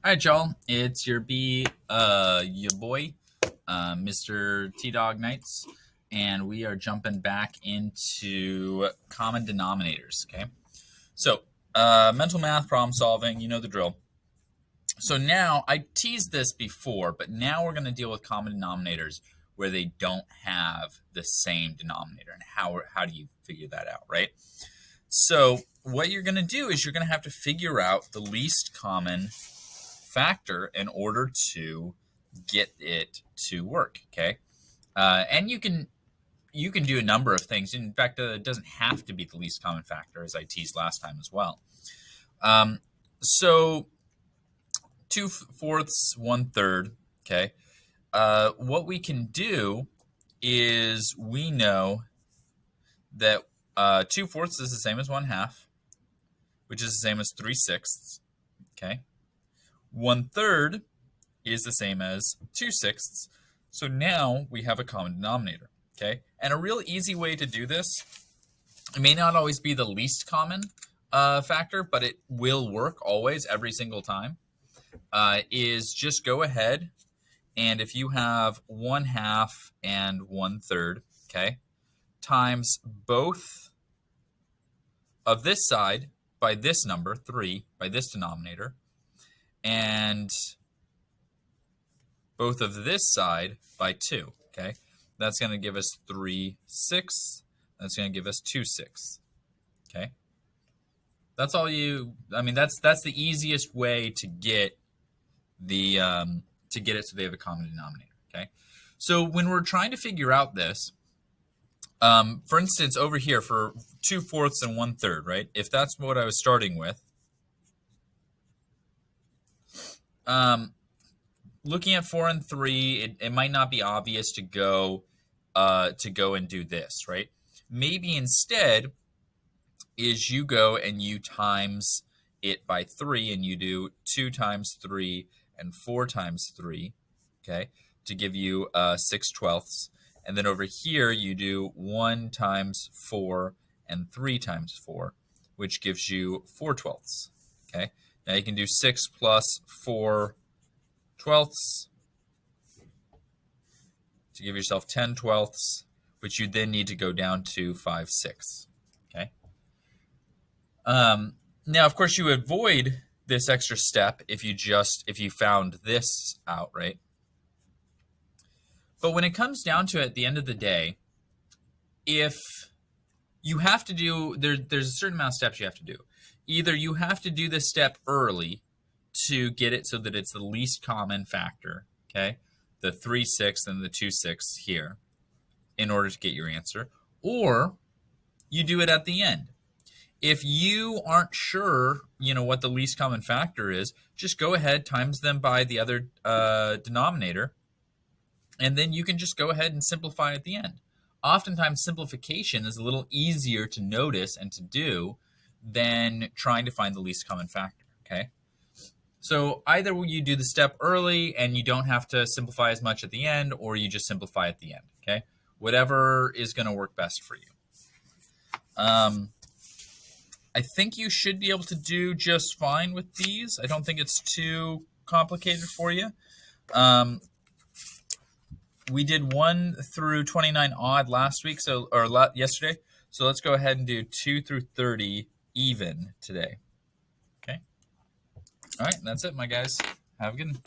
All right, y'all. It's your boy, Mr. T-Dog Knights, and we are jumping back into common denominators, okay? So, mental math, problem solving, you know the drill. So now, I teased this before, but now we're going to deal with common denominators where they don't have the same denominator, and how do you figure that out, right? So, what you're going to do is you're going to have to figure out the least common factor in order to get it to work, okay? And you can do a number of things. In fact, it doesn't have to be the least common factor, as I teased last time as well. So 2/4, 1/3, okay? What we can do is we know that 2/4 is the same as 1/2, which is the same as 3/6, okay? 1/3 is the same as 2/6. So now we have a common denominator, okay? And a real easy way to do this, it may not always be the least common factor, but it will work always, every single time, is just go ahead and if you have 1/2 and 1/3, okay, times both of this side by this number, 3, by this denominator, and both of this side by 2, okay? That's going to give us 3/6. That's going to give us 2/6, okay? That's all that's the easiest way to get it so they have a common denominator, okay? So when we're trying to figure out this, for instance, over here for 2/4 and 1/3, right? If that's what I was starting with, looking at 4 and 3, it might not be obvious to go and do this, right? Maybe instead is you go and you times it by 3, and you do 2 times 3 and 4 times 3, okay, to give you 6/12. And then over here you do 1 times 4 and 3 times 4, which gives you 4/12, okay? Now you can do 6 plus 4/12 to give yourself 10/12, which you then need to go down to 5/6, okay? Now, of course, you avoid this extra step if you found this out, right? But when it comes down to it, at the end of the day, if you have to do, there's a certain amount of steps you have to do. Either you have to do this step early to get it so that it's the least common factor, okay? The 3/6 and the 2/6 here in order to get your answer, or you do it at the end. If you aren't sure, what the least common factor is, just go ahead, times them by the other denominator, and then you can just go ahead and simplify at the end. Oftentimes, simplification is a little easier to notice and to do than trying to find the least common factor, okay? So either you do the step early and you don't have to simplify as much at the end, or you just simplify at the end, okay? Whatever is going to work best for you. I think you should be able to do just fine with these. I don't think it's too complicated for you. We did 1 through 29 odd last week, yesterday. So let's go ahead and do 2 through 30 even today. Okay. All right, that's it, my guys. Have a good one.